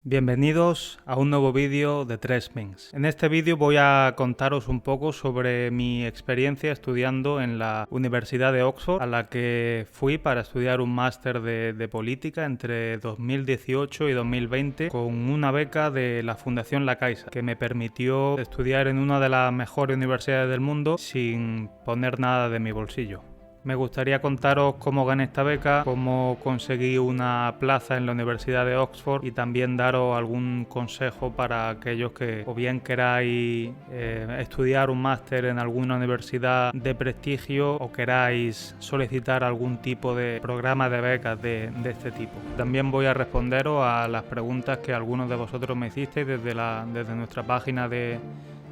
Bienvenidos a un nuevo vídeo de 3Minx. En este vídeo voy a contaros un poco sobre mi experiencia estudiando en la Universidad de Oxford, a la que fui para estudiar un máster de política entre 2018 y 2020 con una beca de la Fundación La Caixa, que me permitió estudiar en una de las mejores universidades del mundo sin poner nada de mi bolsillo. Me gustaría contaros cómo gané esta beca, cómo conseguí una plaza en la Universidad de Oxford y también daros algún consejo para aquellos que o bien queráis estudiar un máster en alguna universidad de prestigio o queráis solicitar algún tipo de programa de becas de este tipo. También voy a responderos a las preguntas que algunos de vosotros me hicisteis desde nuestra página de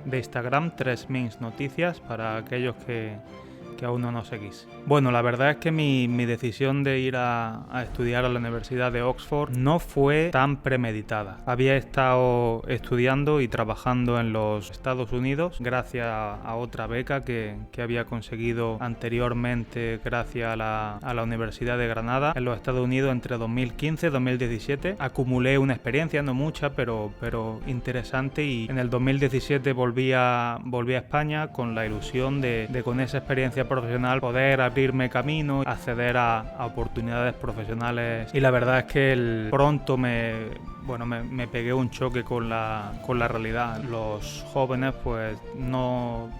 Instagram, 3Minx Noticias, para aquellos que aún no nos seguís. Bueno, la verdad es que mi decisión de ir a estudiar a la Universidad de Oxford no fue tan premeditada. Había estado estudiando y trabajando en los Estados Unidos gracias a otra beca que había conseguido anteriormente gracias a la Universidad de Granada en los Estados Unidos entre 2015 y 2017. Acumulé una experiencia, no mucha, pero interesante, y en el 2017 volví a España con la ilusión de con esa experiencia profesional poder abrirme camino, acceder a oportunidades profesionales, y la verdad es que pronto me pegué un choque con la realidad. Los jóvenes, pues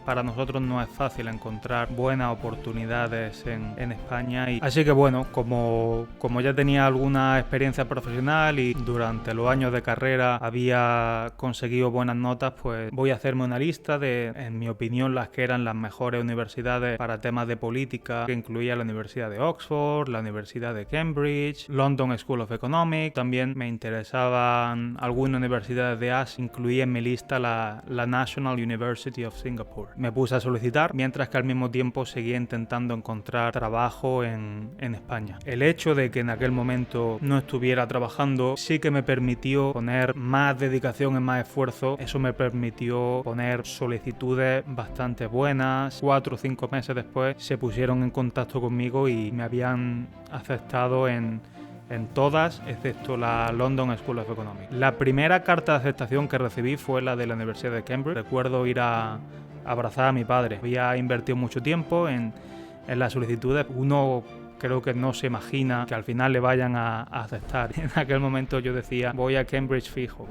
para nosotros no es fácil encontrar buenas oportunidades en España, y así que bueno, como ya tenía alguna experiencia profesional y durante los años de carrera había conseguido buenas notas, pues voy a hacerme una lista de, en mi opinión, las que eran las mejores universidades para temas de política, que incluía la Universidad de Oxford, la Universidad de Cambridge, London School of Economics. También me interesaban algunas universidades de Asia, incluía en mi lista la National University of Singapore. Me puse a solicitar, mientras que al mismo tiempo seguía intentando encontrar trabajo en España. El hecho de que en aquel momento no estuviera trabajando sí que me permitió poner más dedicación y más esfuerzo. Eso me permitió poner solicitudes bastante buenas. 4 o 5 meses después se pusieron en contacto conmigo y me habían aceptado en todas, excepto la London School of Economics. La primera carta de aceptación que recibí fue la de la Universidad de Cambridge. Recuerdo ir a abrazar a mi padre. Había invertido mucho tiempo en las solicitudes. Uno creo que no se imagina que al final le vayan a aceptar. En aquel momento yo decía, voy a Cambridge fijo,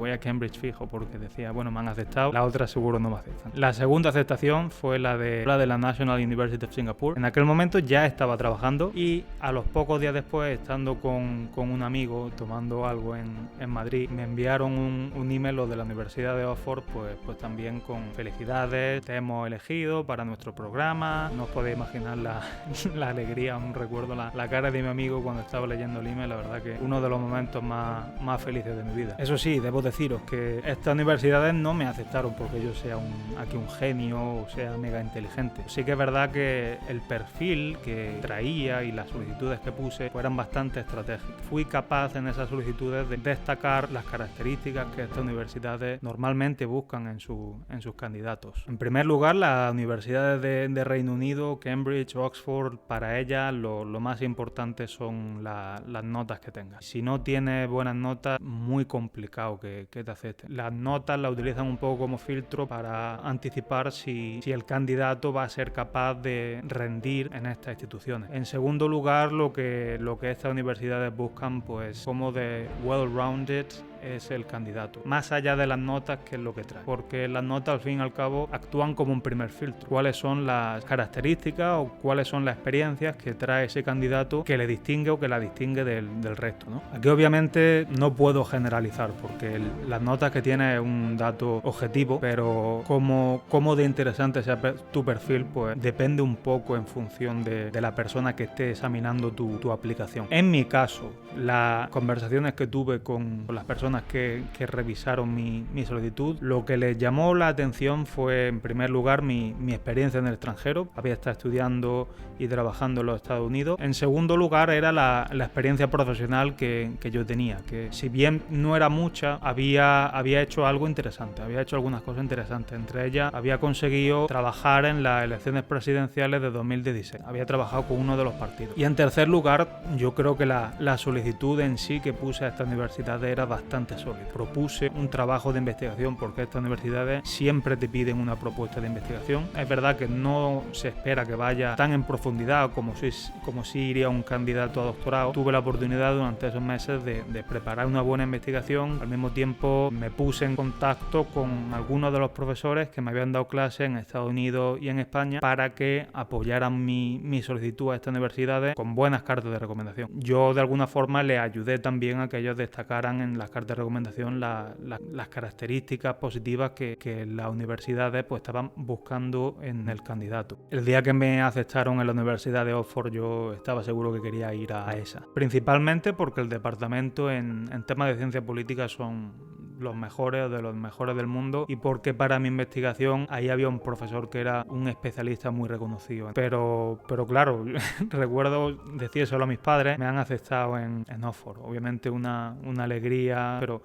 porque decía, bueno, me han aceptado, la otra seguro no me aceptan. La segunda aceptación fue la de la National University of Singapore. En aquel momento ya estaba trabajando, y a los pocos días después, estando con un amigo tomando algo en Madrid, me enviaron un email de la Universidad de Oxford, pues también con felicidades, te hemos elegido para nuestro programa. No os podéis imaginar la alegría. Aún recuerdo la cara de mi amigo cuando estaba leyendo el email. La verdad que uno de los momentos más felices de mi vida. Eso sí, debo deciros que estas universidades no me aceptaron porque yo sea aquí un genio o sea mega inteligente. Sí que es verdad que el perfil que traía y las solicitudes que puse eran bastante estratégicas. Fui capaz en esas solicitudes de destacar las características que estas universidades normalmente buscan en sus candidatos. En primer lugar, las universidades de Reino Unido, Cambridge, Oxford, para ellas lo más importante son las notas que tengas. Si no tienes buenas notas, muy complicado que te acepten. Las notas las utilizan un poco como filtro para anticipar si el candidato va a ser capaz de rendir en estas instituciones. En segundo lugar, lo que estas universidades buscan, pues como de well-rounded es el candidato, más allá de las notas, que es lo que trae, porque las notas al fin y al cabo actúan como un primer filtro. ¿Cuáles son las características o cuáles son las experiencias que trae ese candidato que le distingue o que la distingue del resto, ¿no? Aquí obviamente no puedo generalizar porque las notas que tiene es un dato objetivo, pero como de interesante sea tu perfil, pues depende un poco en función de la persona que esté examinando tu aplicación. En mi caso, las conversaciones que tuve con las personas que revisaron mi solicitud, lo que les llamó la atención fue, en primer lugar, mi experiencia en el extranjero. Había estado estudiando y trabajando en los Estados Unidos. En segundo lugar, era la experiencia profesional que yo tenía, que si bien no era mucha, había hecho algo interesante, había hecho algunas cosas interesantes. Entre ellas, había conseguido trabajar en las elecciones presidenciales de 2016. Había trabajado con uno de los partidos. Y en tercer lugar, yo creo que la solicitud en sí que puse a esta universidad era bastante bastante sólido. Propuse un trabajo de investigación porque estas universidades siempre te piden una propuesta de investigación. Es verdad que no se espera que vaya tan en profundidad como si iría un candidato a doctorado. Tuve la oportunidad durante esos meses de preparar una buena investigación. Al mismo tiempo me puse en contacto con algunos de los profesores que me habían dado clases en Estados Unidos y en España para que apoyaran mi solicitud a estas universidades con buenas cartas de recomendación. Yo de alguna forma les ayudé también a que ellos destacaran en las cartas de recomendación las características positivas que las universidades pues estaban buscando en el candidato. El día que me aceptaron en la Universidad de Oxford yo estaba seguro que quería ir a esa. Principalmente porque el departamento en temas de ciencia política son los mejores o de los mejores del mundo y porque para mi investigación ahí había un profesor que era un especialista muy reconocido. Pero claro, recuerdo decírselo a mis padres, me han aceptado en Oxford. Obviamente una alegría, pero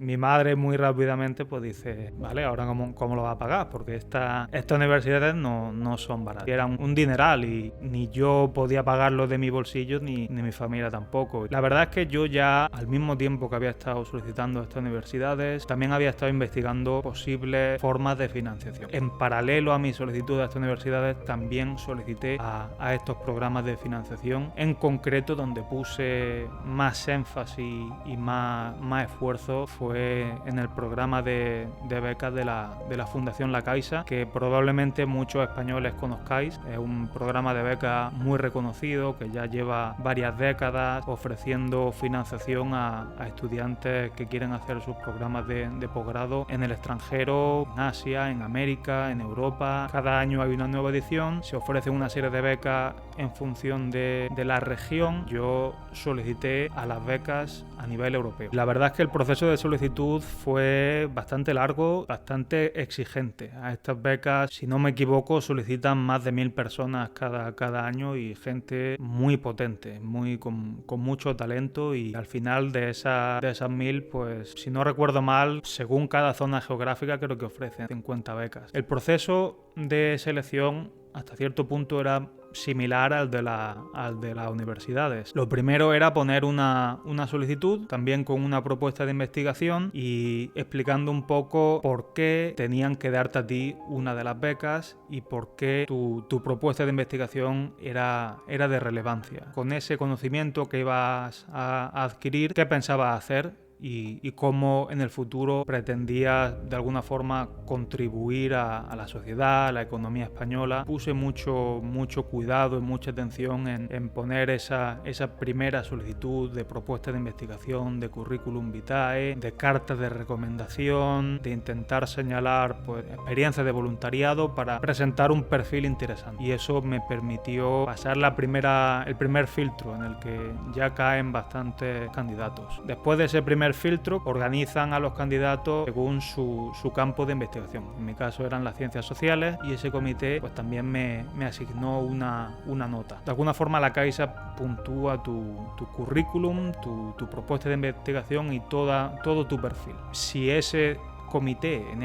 mi madre muy rápidamente pues dice, vale, ahora ¿cómo lo va a pagar? Porque estas universidades no son baratas. Eran un dineral y ni yo podía pagarlo de mi bolsillo ni mi familia tampoco. La verdad es que yo ya al mismo tiempo que había estado solicitando estas universidades, también había estado investigando posibles formas de financiación. En paralelo a mi solicitud a estas universidades también solicité a estos programas de financiación, en concreto donde puse más énfasis y más esfuerzo fue en el programa de becas de la Fundación La Caixa, que probablemente muchos españoles conozcáis. Es un programa de becas muy reconocido que ya lleva varias décadas ofreciendo financiación a estudiantes que quieren hacer sus programas de posgrado en el extranjero, en Asia, en América, en Europa. Cada año hay una nueva edición, se ofrece una serie de becas en función de la región. Yo solicité a las becas a nivel europeo. La verdad es que el proceso de solicitud fue bastante largo, bastante exigente. A estas becas, si no me equivoco, solicitan más de 1000 personas cada año y gente muy potente, con mucho talento, y al final de esas 1000, pues si no recuerdo mal, según cada zona geográfica creo que ofrecen 50 becas. El proceso de selección hasta cierto punto era similar al de las universidades. Lo primero era poner una solicitud, también con una propuesta de investigación y explicando un poco por qué tenían que darte a ti una de las becas y por qué tu propuesta de investigación era de relevancia. Con ese conocimiento que ibas a adquirir, ¿qué pensabas hacer? Y cómo en el futuro pretendía de alguna forma contribuir a la sociedad, a la economía española. Puse mucho cuidado y mucha atención en poner esa primera solicitud de propuesta de investigación, de currículum vitae, de cartas de recomendación, de intentar señalar pues, experiencias de voluntariado para presentar un perfil interesante. Y eso me permitió pasar el primer filtro en el que ya caen bastantes candidatos. Después de ese primer filtro, organizan a los candidatos según su campo de investigación. En mi caso eran las ciencias sociales y ese comité pues también me asignó una nota. De alguna forma la Caixa puntúa tu currículum, tu propuesta de investigación y todo tu perfil. Si ese comité en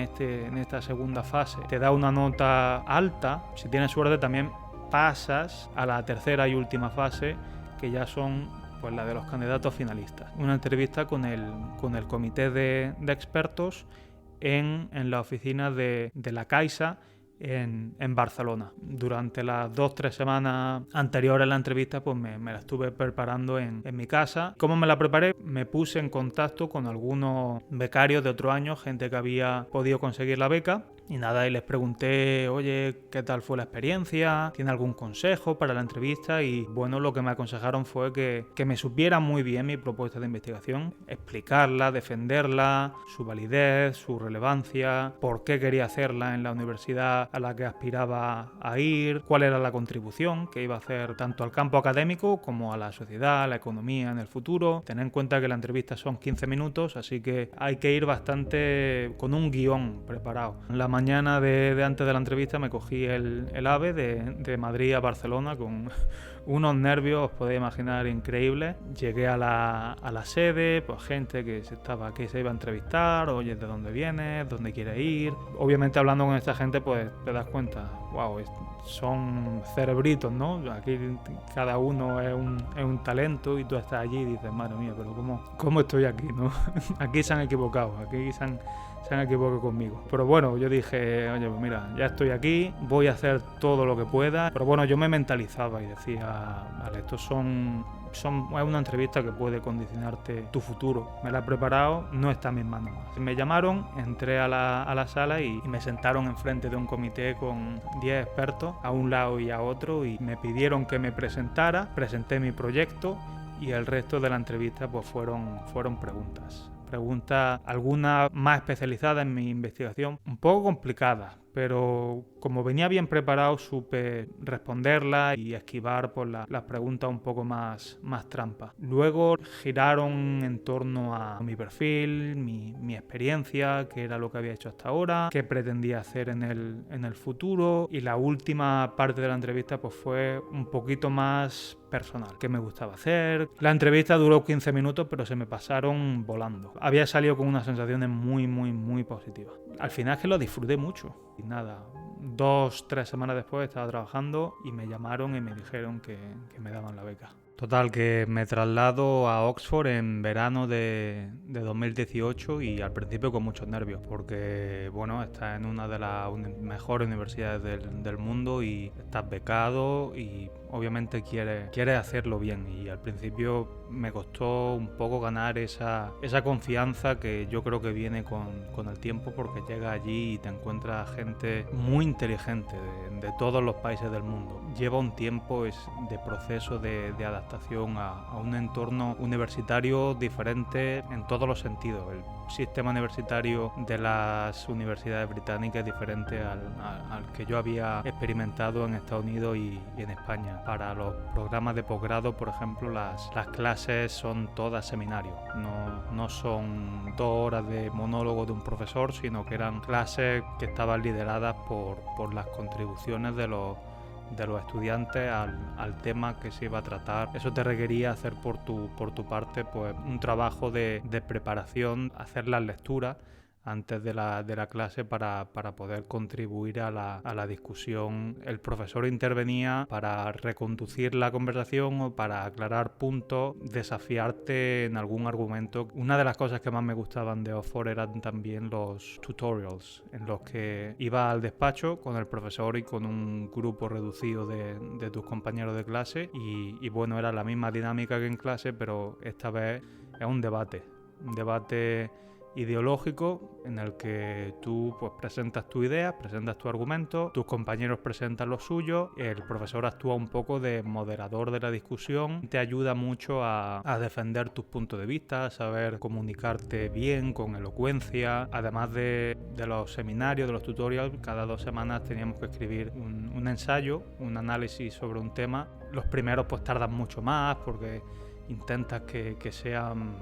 esta segunda fase te da una nota alta, si tienes suerte también pasas a la tercera y última fase, que ya son pues la de los candidatos finalistas. Una entrevista con el comité de expertos en la oficina de la Caixa en Barcelona. Durante las 2-3 semanas anteriores a la entrevista pues me la estuve preparando en mi casa. ¿Cómo me la preparé? Me puse en contacto con algunos becarios de otro año, gente que había podido conseguir la beca. Y nada, y les pregunté, oye, ¿qué tal fue la experiencia? ¿Tiene algún consejo para la entrevista? Y bueno, lo que me aconsejaron fue que me supiera muy bien mi propuesta de investigación, explicarla, defenderla, su validez, su relevancia, por qué quería hacerla en la universidad a la que aspiraba a ir, cuál era la contribución que iba a hacer tanto al campo académico como a la sociedad, a la economía en el futuro. Ten en cuenta que la entrevista son 15 minutos, así que hay que ir bastante con un guión preparado. La mañana de antes de la entrevista me cogí el AVE de Madrid a Barcelona con unos nervios, os podéis imaginar, increíbles. Llegué a la sede, pues gente que se iba a entrevistar, oye, ¿de dónde vienes? ¿Dónde quieres ir? Obviamente hablando con esta gente, pues te das cuenta, wow, son cerebritos, ¿no? Aquí cada uno es un talento y tú estás allí y dices, madre mía, pero ¿cómo estoy aquí, no? Aquí se han equivocado, aquí se han equivocado conmigo. Pero bueno, yo dije, oye, pues mira, ya estoy aquí, voy a hacer todo lo que pueda. Pero bueno, yo me mentalizaba y decía, vale, estos es una entrevista que puede condicionarte tu futuro. Me la he preparado, no está en mis manos. Me llamaron, entré a la sala y me sentaron enfrente de un comité con 10 expertos a un lado y a otro y me pidieron que me presentara, presenté mi proyecto y el resto de la entrevista pues fueron preguntas, algunas más especializadas en mi investigación, un poco complicadas, pero como venía bien preparado supe responderlas y esquivar por las preguntas un poco más trampas. Luego giraron en torno a mi perfil, mi experiencia, qué era lo que había hecho hasta ahora, qué pretendía hacer en el futuro, y la última parte de la entrevista pues fue un poquito más personal, qué me gustaba hacer. La entrevista duró 15 minutos, pero se me pasaron volando. Había salido con unas sensaciones muy positivas. Al final es que lo disfruté mucho. Y nada, 2-3 semanas después estaba trabajando y me llamaron y me dijeron que me daban la beca. Total, que me traslado a Oxford en verano de 2018 y al principio con muchos nervios porque, bueno, estás en una de las mejores universidades del mundo y estás becado y obviamente quieres hacerlo bien, y al principio me costó un poco ganar esa confianza que yo creo que viene con el tiempo, porque llegas allí y te encuentras gente muy inteligente de todos los países del mundo. Lleva un tiempo de proceso de adaptación a un entorno universitario diferente en todos los sentidos. El sistema universitario de las universidades británicas es diferente al que yo había experimentado en Estados Unidos y en España. Para los programas de posgrado, por ejemplo, las clases son todas seminarios, no son 2 horas de monólogo de un profesor, sino que eran clases que estaban lideradas por las contribuciones de los estudiantes al tema que se iba a tratar. Eso te requería hacer por tu parte pues un trabajo de preparación, hacer las lecturas antes de la clase para poder contribuir a la discusión. El profesor intervenía para reconducir la conversación o para aclarar puntos, desafiarte en algún argumento. Una de las cosas que más me gustaban de Oxford eran también los tutorials, en los que iba al despacho con el profesor y con un grupo reducido de tus compañeros de clase y bueno, era la misma dinámica que en clase, pero esta vez es un debate ideológico en el que tú pues presentas tu idea, presentas tu argumento, tus compañeros presentan los suyos, el profesor actúa un poco de moderador de la discusión, te ayuda mucho a defender tus puntos de vista, a saber comunicarte bien, con elocuencia. Además de los seminarios, de los tutorials, cada 2 semanas teníamos que escribir un ensayo, un análisis sobre un tema. Los primeros pues tardan mucho más porque intentas que sean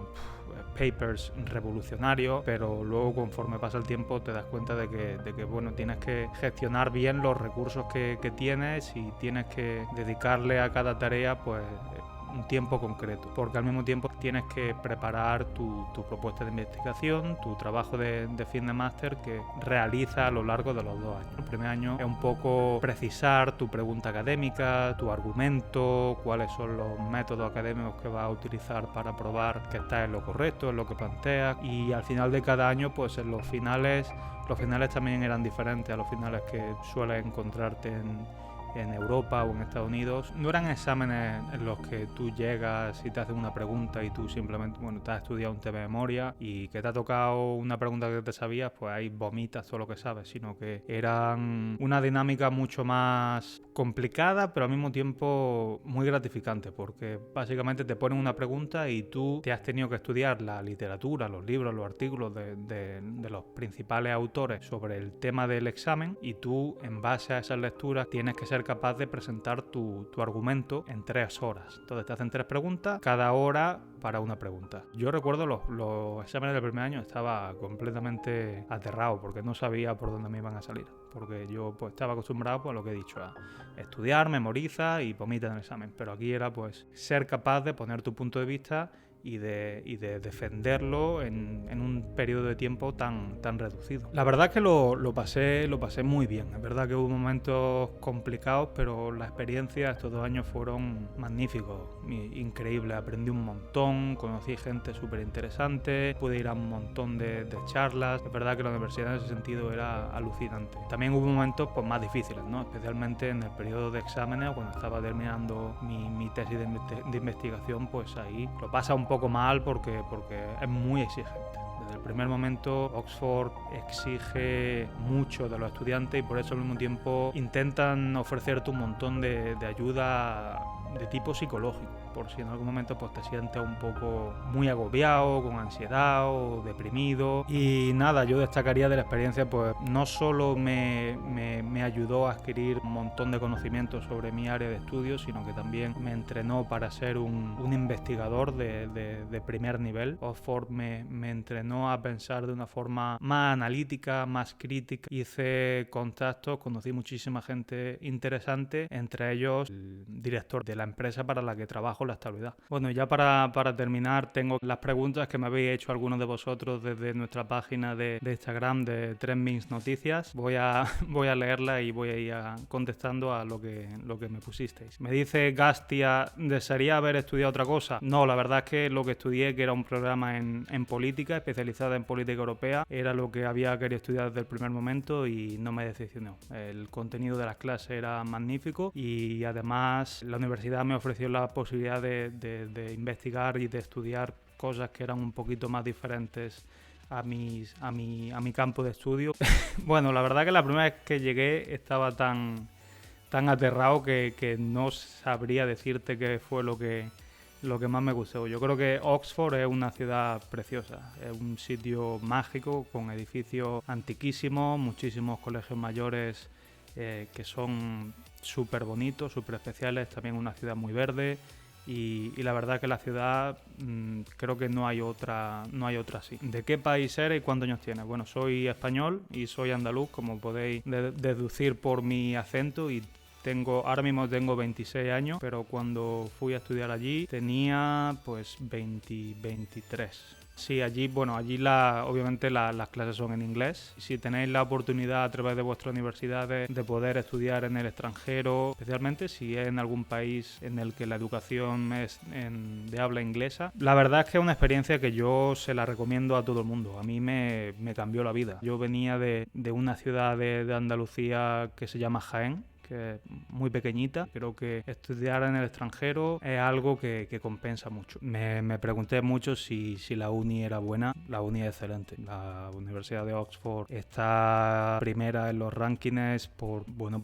papers revolucionarios, pero luego conforme pasa el tiempo te das cuenta de que bueno, tienes que gestionar bien los recursos que tienes y tienes que dedicarle a cada tarea pues un tiempo concreto, porque al mismo tiempo tienes que preparar tu propuesta de investigación, tu trabajo de fin de máster que realizas a lo largo de los 2 años. El primer año es un poco precisar tu pregunta académica, tu argumento, cuáles son los métodos académicos que vas a utilizar para probar que estás en lo correcto, en lo que planteas, y al final de cada año pues en los finales también eran diferentes a los finales que sueles encontrarte en Europa o en Estados Unidos. No eran exámenes en los que tú llegas y te hacen una pregunta y tú simplemente, bueno, te has estudiado un tema de memoria y que te ha tocado una pregunta que te sabías, pues ahí vomitas todo lo que sabes, sino que eran una dinámica mucho más complicada, pero al mismo tiempo muy gratificante, porque básicamente te ponen una pregunta y tú te has tenido que estudiar la literatura, los libros, los artículos de los principales autores sobre el tema del examen, y tú en base a esas lecturas tienes que ser ser capaz de presentar tu argumento en 3 horas. Entonces te hacen 3 preguntas, cada hora para una pregunta. Yo recuerdo los exámenes del primer año, estaba completamente aterrado porque no sabía por dónde me iban a salir. Porque yo pues estaba acostumbrado pues, a lo que he dicho, a estudiar, memoriza y vomita en el examen. Pero aquí era pues ser capaz de poner tu punto de vista y de defenderlo en un periodo de tiempo tan reducido. La verdad es que lo pasé muy bien. Es verdad que hubo momentos complicados, pero la experiencia estos 2 años fueron magníficos, increíbles. Aprendí un montón, conocí gente súper interesante, pude ir a un montón de charlas. Es verdad que la universidad en ese sentido era alucinante. También hubo momentos pues, más difíciles, ¿no? Especialmente en el periodo de exámenes, cuando estaba terminando mi tesis de investigación, pues ahí lo pasa un poco mal porque es muy exigente. Desde el primer momento Oxford exige mucho de los estudiantes y por eso al mismo tiempo intentan ofrecerte un montón de ayuda de tipo psicológico, por si en algún momento pues te sientes un poco muy agobiado, con ansiedad o deprimido. Y nada, yo destacaría de la experiencia, pues no solo me ayudó a adquirir un montón de conocimientos sobre mi área de estudio, sino que también me entrenó para ser un investigador de primer nivel. Oxford me entrenó a pensar de una forma más analítica, más crítica. Hice contactos, conocí muchísima gente interesante, entre ellos el director de la empresa para la que trabajo, la estabilidad. Bueno, ya para terminar, tengo las preguntas que me habéis hecho algunos de vosotros desde nuestra página de Instagram de Trendmix Noticias. Voy a leerla y voy a ir contestando a lo que me pusisteis. Me dice Gastia, ¿desearía haber estudiado otra cosa? No, la verdad es que lo que estudié, que era un programa en política, especializada en política europea, era lo que había querido estudiar desde el primer momento y no me decepcionó. El contenido de las clases era magnífico y además la universidad me ofreció la posibilidad de investigar y de estudiar cosas que eran un poquito más diferentes a mi campo de estudio. Bueno, la verdad que la primera vez que llegué estaba tan aterrado que no sabría decirte qué fue lo que más me gustó. Yo creo que Oxford es una ciudad preciosa, es un sitio mágico con edificios antiquísimos, muchísimos colegios mayores que son súper bonitos, súper especiales, también una ciudad muy verde y la verdad que la ciudad creo que no hay otra así. ¿De qué país eres y cuántos años tienes? Bueno, soy español y soy andaluz, como podéis deducir por mi acento, y ahora mismo tengo 26 años, pero cuando fui a estudiar allí tenía pues 23. Sí, allí obviamente las clases son en inglés. Si tenéis la oportunidad a través de vuestra universidad de poder estudiar en el extranjero, especialmente si es en algún país en el que la educación es de habla inglesa, la verdad es que es una experiencia que yo se la recomiendo a todo el mundo. A mí me cambió la vida. Yo venía de una ciudad de Andalucía que se llama Jaén, que es muy pequeñita. Creo que estudiar en el extranjero es algo que compensa mucho. Me pregunté mucho si la uni era buena. La uni es excelente. La Universidad de Oxford está primera en los rankings por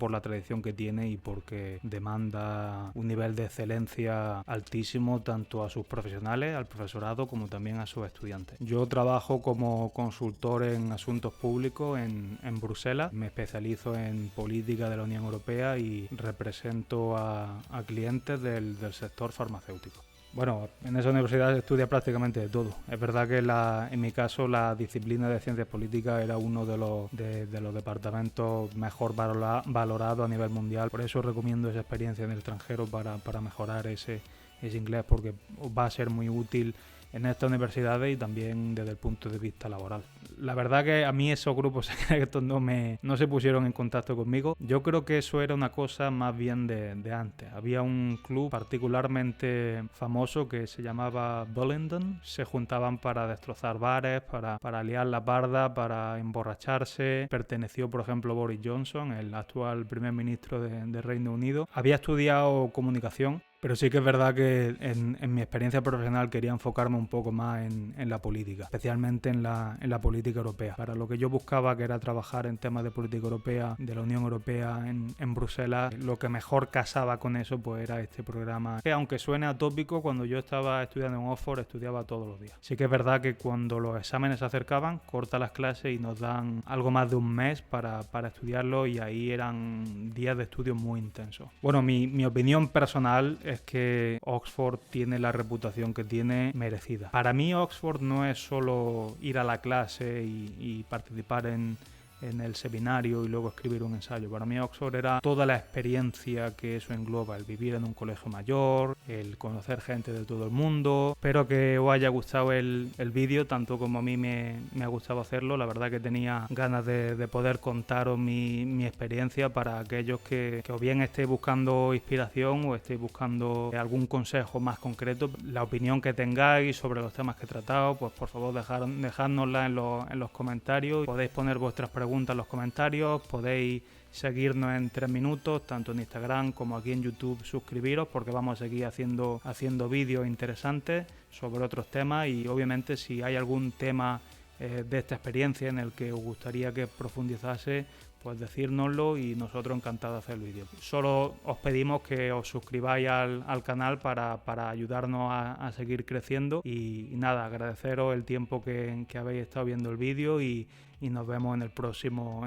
la tradición que tiene y porque demanda un nivel de excelencia altísimo tanto a sus profesionales, al profesorado, como también a sus estudiantes. Yo trabajo como consultor en asuntos públicos en Bruselas. Me especializo en política de la Unión Europea y represento a clientes del sector farmacéutico. Bueno, en esa universidad se estudia prácticamente de todo. Es verdad que en mi caso la disciplina de ciencias políticas era uno de los departamentos mejor valorado a nivel mundial. Por eso recomiendo esa experiencia en el extranjero para mejorar ese inglés, porque va a ser muy útil en estas universidades y también desde el punto de vista laboral. La verdad que a mí esos grupos secretos no se pusieron en contacto conmigo. Yo creo que eso era una cosa más bien de antes. Había un club particularmente famoso que se llamaba Bullingdon. Se juntaban para destrozar bares, para liar la parda, para emborracharse. Perteneció, por ejemplo, Boris Johnson, el actual primer ministro de Reino Unido. Había estudiado comunicación Pero sí que es verdad que en mi experiencia profesional quería enfocarme un poco más en la política, especialmente en la política europea. Para lo que yo buscaba, que era trabajar en temas de política europea, de la Unión Europea en Bruselas, lo que mejor casaba con eso pues era este programa, que aunque suene atópico, cuando yo estaba estudiando en Oxford estudiaba todos los días. Sí que es verdad que cuando los exámenes se acercaban, corta las clases y nos dan algo más de un mes para estudiarlo, y ahí eran días de estudio muy intensos. Bueno, mi opinión personal es que Oxford tiene la reputación que tiene merecida. Para mí Oxford no es solo ir a la clase y participar en el seminario y luego escribir un ensayo. Para mí Oxford era toda la experiencia que eso engloba, el vivir en un colegio mayor, el conocer gente de todo el mundo. Espero que os haya gustado el vídeo, tanto como a mí me ha gustado hacerlo. La verdad que tenía ganas de poder contaros mi experiencia para aquellos que o bien estéis buscando inspiración o estéis buscando algún consejo más concreto. La opinión que tengáis sobre los temas que he tratado, pues por favor dejádnosla en los comentarios. Podéis poner vuestras preguntas en los comentarios, podéis seguirnos en 3 minutos, tanto en Instagram como aquí en YouTube. Suscribiros porque vamos a seguir haciendo vídeos interesantes sobre otros temas, y obviamente si hay algún tema de esta experiencia en el que os gustaría que profundizase, pues decírnoslo y nosotros encantados de hacer el vídeo. Solo os pedimos que os suscribáis al canal para ayudarnos a seguir creciendo, y nada, agradeceros el tiempo que habéis estado viendo el vídeo, y nos vemos en el próximo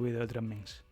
vídeo de 3 Minutes.